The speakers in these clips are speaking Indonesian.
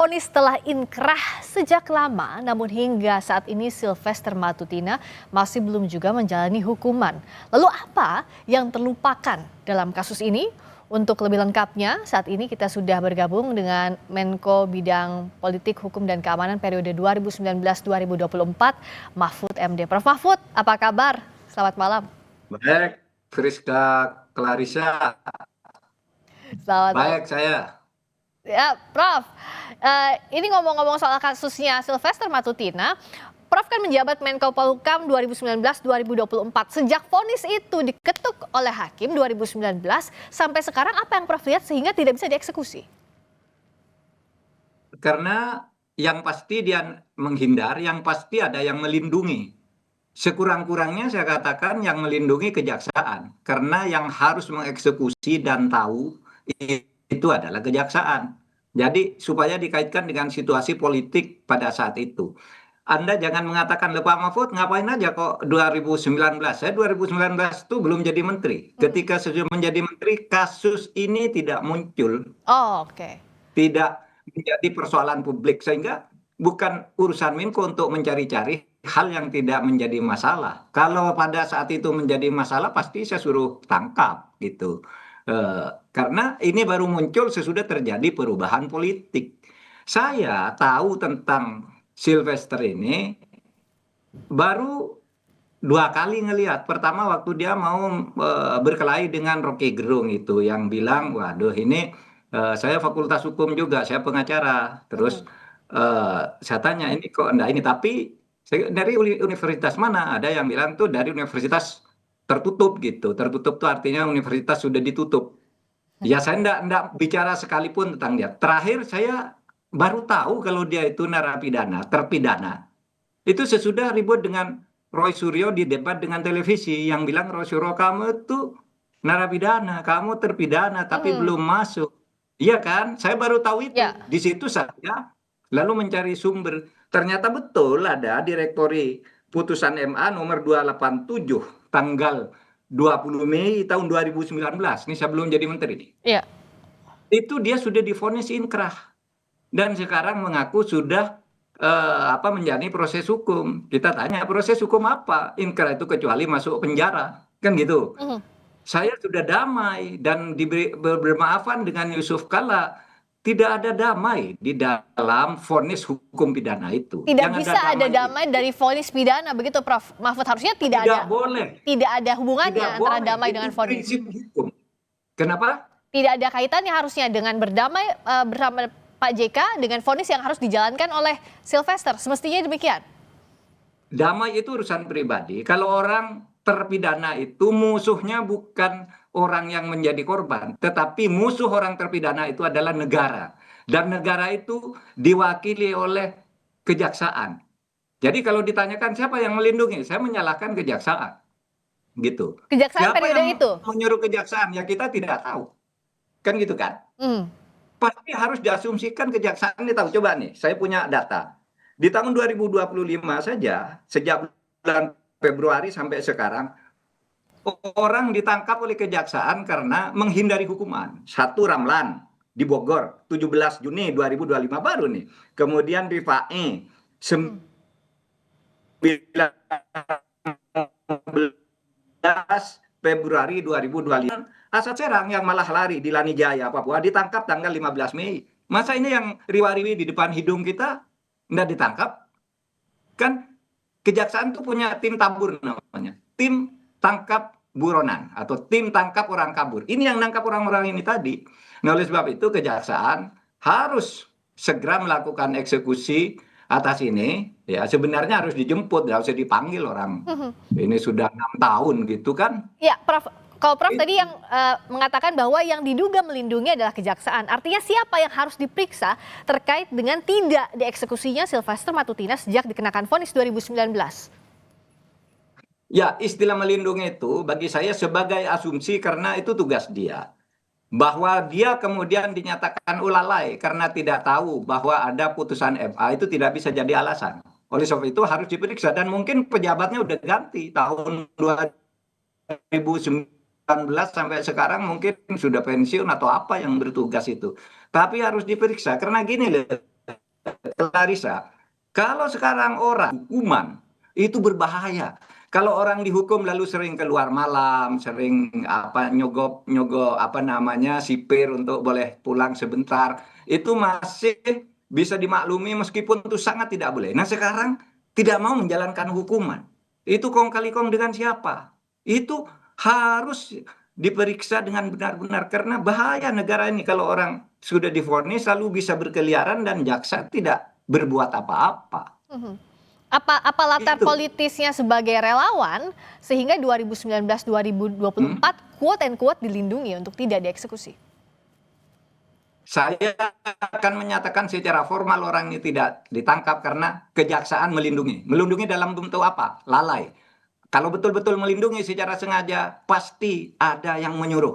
Vonis telah inkrah sejak lama, namun hingga saat ini Sylvester Matutina masih belum juga menjalani hukuman. Lalu apa yang terlupakan dalam kasus ini? Untuk lebih lengkapnya, saat ini kita sudah bergabung dengan Menko Bidang Politik, Hukum, dan Keamanan periode 2019-2024, Mahfud MD. Prof. Mahfud, apa kabar? Selamat malam. Baik, Friska Clarissa. Selamat malam. Baik, saya. Ya, Prof. Ini ngomong-ngomong soal kasusnya Sylvester Matutina, Prof kan menjabat Menko Polhukam 2019-2024. Sejak vonis itu diketuk oleh hakim 2019 sampai sekarang apa yang Prof lihat sehingga tidak bisa dieksekusi? Karena yang pasti dia menghindar, yang pasti ada yang melindungi. Sekurang-kurangnya saya katakan yang melindungi kejaksaan. Karena yang harus mengeksekusi dan tahu itu adalah kejaksaan. Jadi supaya dikaitkan dengan situasi politik pada saat itu. Anda jangan mengatakan, Pak Mahfud ngapain aja kok 2019. Saya 2019 itu belum jadi menteri. Ketika sudah menjadi menteri, kasus ini tidak muncul. Oh, oke. Tidak menjadi persoalan publik. Sehingga bukan urusan Menko untuk mencari-cari hal yang tidak menjadi masalah. Kalau pada saat itu menjadi masalah, pasti saya suruh tangkap gitu. Karena ini baru muncul sesudah terjadi perubahan politik. Saya tahu tentang Sylvester ini baru 2 kali ngelihat. Pertama waktu dia mau berkelahi dengan Rocky Gerung itu yang bilang, waduh ini saya fakultas hukum juga, saya pengacara. Terus saya tanya ini kok enggak ini, tapi dari universitas mana? Ada yang bilang tuh dari universitas tertutup gitu. Tertutup tuh artinya universitas sudah ditutup. Ya saya enggak bicara sekalipun tentang dia. Terakhir saya baru tahu kalau dia itu narapidana, terpidana. Itu sesudah ribut dengan Roy Suryo di debat dengan televisi yang bilang, Roy Suryo kamu itu narapidana, kamu terpidana tapi belum masuk. Iya kan? Saya baru tahu itu. Ya. Di situ saya lalu mencari sumber. Ternyata betul ada direktori putusan MA nomor 287 tanggal 20 Mei tahun 2019. Ini saya belum jadi menteri. Iya. Itu dia sudah divonis inkrah. Dan sekarang mengaku sudah menjalani proses hukum. Kita tanya proses hukum apa? Inkrah itu kecuali masuk penjara, kan gitu. Saya sudah damai dan diberi bermaafan dengan Yusuf Kalla. Tidak ada damai di dalam vonis hukum pidana itu. Tidak Yang bisa ada damai dari vonis pidana, begitu Prof. Mahfud, harusnya tidak ada. Boleh. Tidak ada hubungannya Tidak antara boleh. damai Itu dengan vonis. prinsip hukum. Kenapa? Tidak ada kaitannya harusnya dengan berdamai bersama Pak JK dengan vonis yang harus dijalankan oleh Sylvester. Semestinya demikian. Damai itu urusan pribadi. Kalau orang terpidana itu musuhnya bukan orang yang menjadi korban, tetapi musuh orang terpidana itu adalah negara. Dan negara itu diwakili oleh kejaksaan. Jadi kalau ditanyakan siapa yang melindungi, saya menyalahkan kejaksaan. Gitu. Kejaksaan Siapa periode yang itu? menyuruh kejaksaan? Ya kita tidak tahu. Kan gitu kan? Pasti harus diasumsikan kejaksaan ini tahu. Coba nih, saya punya data. Di tahun 2025 saja, sejak bulan Februari sampai sekarang, orang ditangkap oleh kejaksaan karena menghindari hukuman. Satu Ramlan di Bogor, 17 Juni 2025 baru nih. Kemudian Rifai, 19 Februari 2025. Asad Serang yang malah lari di Lanijaya, Papua, ditangkap tanggal 15 Mei. Masa ini yang riwa-riwi di depan hidung kita nggak ditangkap? Kan kejaksaan tuh punya tim tabur namanya. Tim tangkap buronan atau tim tangkap orang kabur. Ini yang nangkap orang-orang ini tadi. Nah oleh sebab itu kejaksaan harus segera melakukan eksekusi atas ini. Ya sebenarnya harus dijemput, nggak usah dipanggil orang. Ini sudah 6 tahun gitu kan. Ya, Prof. Kalau Prof tadi yang mengatakan bahwa yang diduga melindungi adalah kejaksaan. Artinya siapa yang harus diperiksa terkait dengan tidak dieksekusinya Sylvester Matutina sejak dikenakan vonis 2019? Ya, istilah melindungi itu bagi saya sebagai asumsi karena itu tugas dia. Bahwa dia kemudian dinyatakan lalai karena tidak tahu bahwa ada putusan MA itu tidak bisa jadi alasan. Oleh sebab itu harus diperiksa dan mungkin pejabatnya udah ganti tahun 2019 sampai sekarang mungkin sudah pensiun atau apa yang bertugas itu. Tapi harus diperiksa karena gini loh. Clarissa, kalau sekarang orang hukuman itu berbahaya. Kalau orang dihukum lalu sering keluar malam, sering nyogok nyogok sipir untuk boleh pulang sebentar, itu masih bisa dimaklumi meskipun itu sangat tidak boleh. Nah sekarang tidak mau menjalankan hukuman. Itu kong kali kong dengan siapa? Itu harus diperiksa dengan benar-benar karena bahaya negara ini kalau orang sudah divonis lalu bisa berkeliaran dan jaksa tidak berbuat apa-apa. Mhm. Apa latar Itu. politisnya sebagai relawan sehingga 2019-2024 quote and quote dilindungi untuk tidak dieksekusi? Saya akan menyatakan secara formal orang ini tidak ditangkap karena kejaksaan melindungi. Melindungi dalam bentuk apa? Lalai. Kalau betul-betul melindungi secara sengaja, pasti ada yang menyuruh.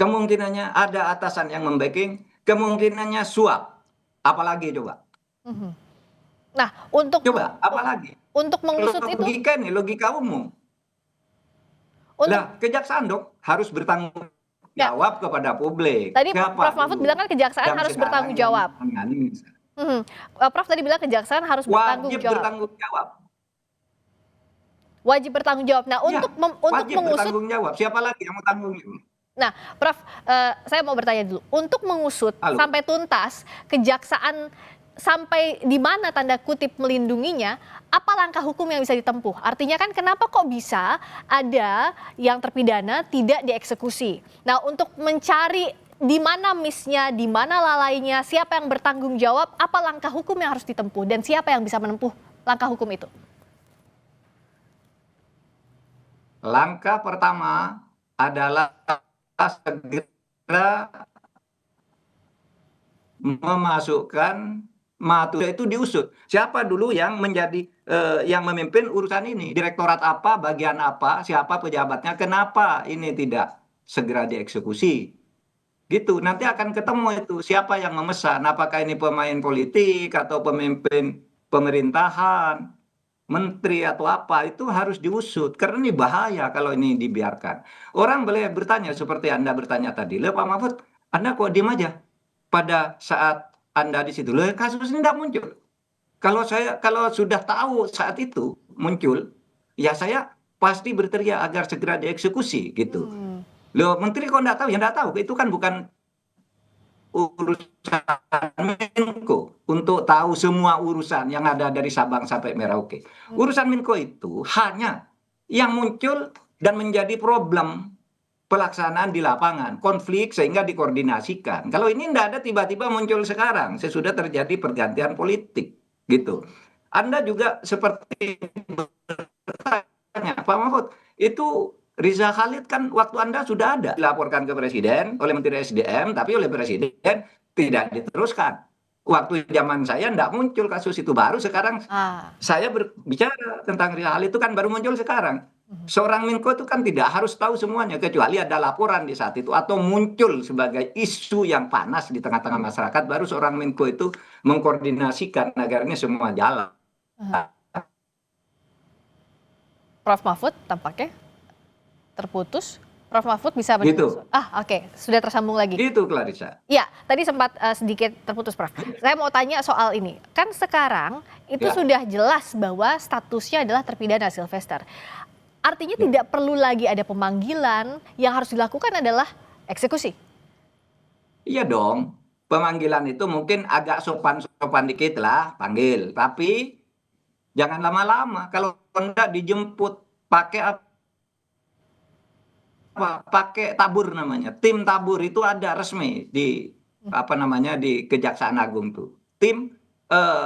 Kemungkinannya ada atasan yang membacking, kemungkinannya suap. Apalagi coba? Mhm. Nah, untuk Coba, apalagi? untuk mengusut itu, Logika nih, logika umum. untuk Lah, kejaksaan dong harus bertanggung ya, jawab kepada publik. tadi Prof Siapa Mahfud dulu bilang kan kejaksaan yang harus bertanggung sekarang yang jawab. menangani? Mhm. Prof tadi bilang kejaksaan harus bertanggung Wajib jawab. bertanggung jawab. Wajib bertanggung jawab. Nah, Ya, untuk wajib mengusut. bertanggung jawab. Siapa lagi yang mau tanggung jawab? Nah, Prof, saya mau bertanya dulu. Untuk mengusut Halo. sampai tuntas, kejaksaan sampai di mana tanda kutip melindunginya, apa langkah hukum yang bisa ditempuh? Artinya kan kenapa kok bisa ada yang terpidana tidak dieksekusi? Nah, untuk mencari di mana miss-nya, di mana lalainya, siapa yang bertanggung jawab, apa langkah hukum yang harus ditempuh dan siapa yang bisa menempuh langkah hukum itu? Langkah pertama adalah segera memasukkan Matuda itu diusut. Siapa dulu yang menjadi yang memimpin urusan ini? Direktorat apa, bagian apa, siapa pejabatnya, kenapa ini tidak segera dieksekusi? Gitu. Nanti akan ketemu itu siapa yang memesan, apakah ini pemain politik atau pemimpin pemerintahan, menteri atau apa, itu harus diusut karena ini bahaya kalau ini dibiarkan. Orang boleh bertanya seperti Anda bertanya tadi, "Loh Pak Mahfud, Anda kok diem aja pada saat Anda di situ?" Loh, kasus ini tidak muncul. Kalau sudah tahu saat itu muncul, ya saya pasti berteriak agar segera dieksekusi gitu. Hmm. Loh, menteri kok enggak tahu? Ya enggak tahu. Itu kan bukan urusan Menko untuk tahu semua urusan yang ada dari Sabang sampai Merauke. Urusan Menko itu hanya yang muncul dan menjadi problem pelaksanaan di lapangan, konflik sehingga dikoordinasikan. Kalau ini tidak ada tiba-tiba muncul sekarang, sesudah terjadi pergantian politik, gitu. Anda juga seperti bertanya, Pak Mahfud, itu Riza Khalid kan waktu Anda sudah ada dilaporkan ke Presiden oleh Menteri SDM, tapi oleh Presiden tidak diteruskan. Waktu zaman saya tidak muncul kasus itu, baru sekarang Ah. saya berbicara tentang Riza Khalid itu kan baru muncul sekarang. Seorang Menko itu kan tidak harus tahu semuanya kecuali ada laporan di saat itu atau muncul sebagai isu yang panas di tengah-tengah masyarakat, baru seorang Menko itu mengkoordinasikan agar ini semua jalan. Prof Mahfud tampaknya terputus. Prof Mahfud bisa Gitu. oke, sudah tersambung lagi. Gitu, Clarissa. Ya, tadi sempat sedikit terputus, Prof. Saya mau tanya soal ini. Kan sekarang itu Ya. sudah jelas bahwa statusnya adalah terpidana Sylvester. Artinya Ya. tidak perlu lagi ada pemanggilan, yang harus dilakukan adalah eksekusi. Iya dong. Pemanggilan itu mungkin agak sopan-sopan dikit lah, panggil. Tapi jangan lama-lama. Kalau enggak dijemput pakai apa? Pakai tabur namanya. Tim tabur itu ada resmi di di Kejaksaan Agung tuh. Tim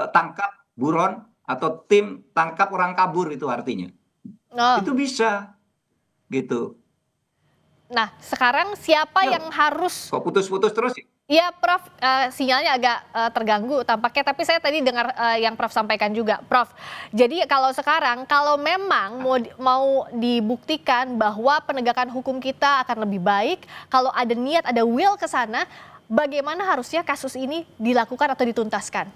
tangkap buron atau tim tangkap orang kabur itu artinya. Oh. Itu bisa gitu. Nah, sekarang siapa Ya, yang harus. kok putus-putus terus ya? Iya, Prof, sinyalnya agak terganggu tampaknya, tapi saya tadi dengar yang Prof sampaikan juga, Prof. Jadi kalau sekarang, kalau memang mau dibuktikan bahwa penegakan hukum kita akan lebih baik, kalau ada niat, ada will ke sana, bagaimana harusnya kasus ini dilakukan atau dituntaskan?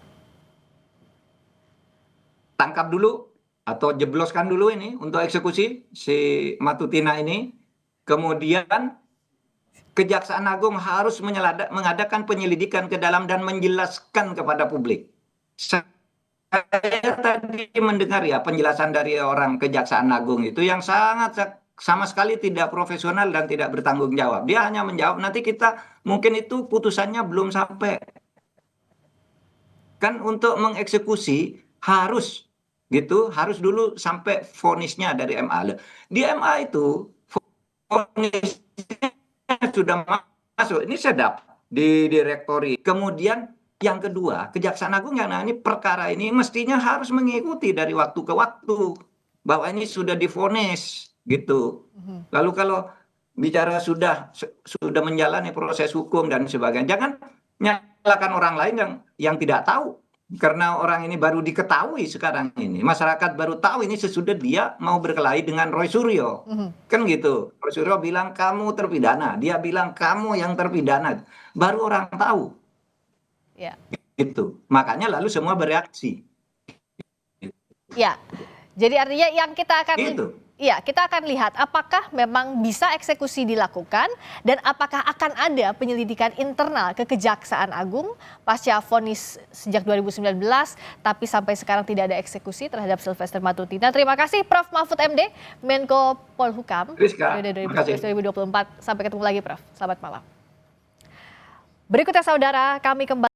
Tangkap dulu atau jebloskan dulu ini untuk eksekusi si Matutina ini. Kemudian Kejaksaan Agung harus mengadakan penyelidikan ke dalam dan menjelaskan kepada publik. Saya tadi mendengar ya penjelasan dari orang Kejaksaan Agung itu yang sangat sama sekali tidak profesional dan tidak bertanggung jawab. Dia hanya menjawab nanti kita mungkin itu putusannya belum sampai. Kan untuk mengeksekusi harus gitu, harus dulu sampai vonisnya dari MA. Di MA itu vonisnya sudah masuk, ini sedap di direktori. Kemudian yang kedua, Kejaksaan Agung yang ini perkara ini mestinya harus mengikuti dari waktu ke waktu bahwa ini sudah divonis gitu. Lalu kalau bicara sudah menjalani proses hukum dan sebagainya, jangan nyalakan orang lain yang tidak tahu. Karena orang ini baru diketahui sekarang ini. Masyarakat baru tahu ini sesudah dia mau berkelahi dengan Roy Suryo. Kan gitu. Roy Suryo bilang kamu terpidana. Dia bilang kamu yang terpidana. Baru orang tahu. Ya. Gitu. Makanya lalu semua bereaksi. Ya. Jadi artinya yang Gitu. kita akan lihat apakah memang bisa eksekusi dilakukan dan apakah akan ada penyelidikan internal ke Kejaksaan Agung pasca vonis sejak 2019 tapi sampai sekarang tidak ada eksekusi terhadap Sylvester Matutina. Terima kasih Prof. Mahfud MD, Menko Polhukam periode 2024. Sampai ketemu lagi Prof. Selamat malam. Berikutnya saudara, kami kembali